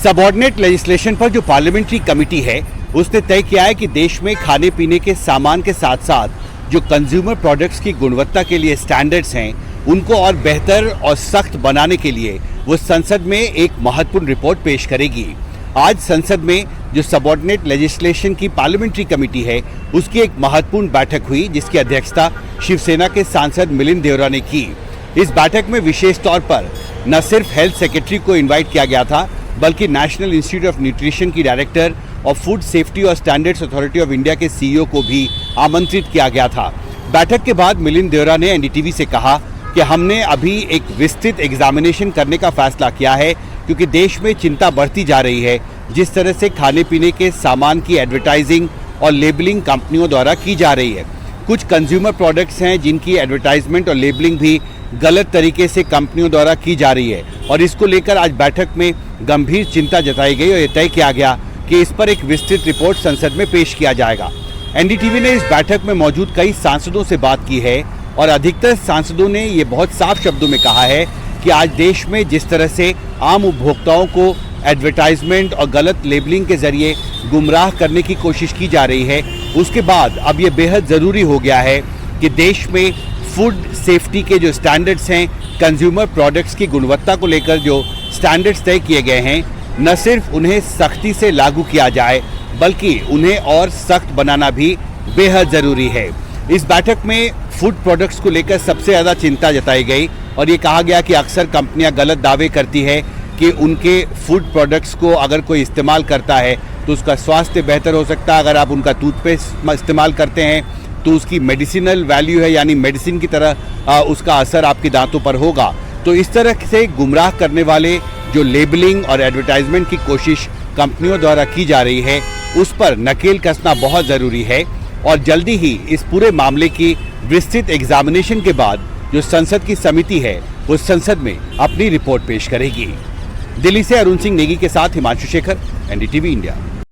Subordinate legislation पर जो parliamentary committee है उसने तय किया है कि देश में खाने पीने के सामान के साथ साथ जो कंज्यूमर प्रोडक्ट्स की गुणवत्ता के लिए स्टैंडर्ड्स हैं उनको और बेहतर और सख्त बनाने के लिए वो संसद में एक महत्वपूर्ण रिपोर्ट पेश करेगी। आज संसद में जो सबऑर्डिनेट लेजिस्लेशन की पार्लियामेंट्री कमेटी है उसकी एक महत्वपूर्ण बैठक हुई जिसकी अध्यक्षता शिवसेना के सांसद मिलिंद देवरा ने की। इस बैठक में विशेष तौर पर न सिर्फ हेल्थ सेक्रेटरी को इनवाइट किया गया था बल्कि नेशनल इंस्टीट्यूट ऑफ न्यूट्रिशन की डायरेक्टर और फूड सेफ्टी और स्टैंडर्ड्स अथॉरिटी ऑफ इंडिया के सीईओ को भी आमंत्रित किया गया था। बैठक के बाद मिलिंद देवरा ने एनडीटीवी से कहा कि हमने अभी एक विस्तृत एग्जामिनेशन करने का फैसला किया है क्योंकि देश में चिंता बढ़ती जा रही है जिस तरह से खाने पीने के सामान की एडवर्टाइजिंग और लेबलिंग कंपनियों द्वारा की जा रही है। कुछ कंज्यूमर प्रोडक्ट्स हैं जिनकी एडवर्टाइजमेंट और लेबलिंग भी गलत तरीके से कंपनियों द्वारा की जा रही है और इसको लेकर आज बैठक में गंभीर चिंता जताई गई और ये तय किया गया कि इस पर एक विस्तृत रिपोर्ट संसद में पेश किया जाएगा। एनडीटीवी ने इस बैठक में मौजूद कई सांसदों से बात की है और अधिकतर सांसदों ने ये बहुत साफ शब्दों में कहा है कि आज देश में जिस तरह से आम उपभोक्ताओं को एडवर्टाइजमेंट और गलत लेबलिंग के जरिए गुमराह करने की कोशिश की जा रही है उसके बाद अब ये बेहद ज़रूरी हो गया है कि देश में फूड सेफ्टी के जो स्टैंडर्ड्स हैं, कंज्यूमर प्रोडक्ट्स की गुणवत्ता को लेकर जो स्टैंडर्ड्स तय किए गए हैं न सिर्फ उन्हें सख्ती से लागू किया जाए बल्कि उन्हें और सख्त बनाना भी बेहद ज़रूरी है। इस बैठक में फूड प्रोडक्ट्स को लेकर सबसे ज़्यादा चिंता जताई गई और ये कहा गया कि अक्सर कंपनियां गलत दावे करती है कि उनके फूड प्रोडक्ट्स को अगर कोई इस्तेमाल करता है तो उसका स्वास्थ्य बेहतर हो सकता है। अगर आप उनका टूथपेस्ट इस्तेमाल करते हैं तो उसकी मेडिसिनल वैल्यू है यानी मेडिसिन की तरह उसका असर आपके दांतों पर होगा। तो इस तरह से गुमराह करने वाले जो लेबलिंग और एडवर्टाइजमेंट की कोशिश कंपनियों द्वारा की जा रही है उस पर नकेल कसना बहुत ज़रूरी है और जल्दी ही इस पूरे मामले की विस्तृत एग्जामिनेशन के बाद जो संसद की समिति है वो संसद में अपनी रिपोर्ट पेश करेगी। दिल्ली से अरुण सिंह नेगी के साथ हिमांशु शेखर, एनडीटीवी इंडिया।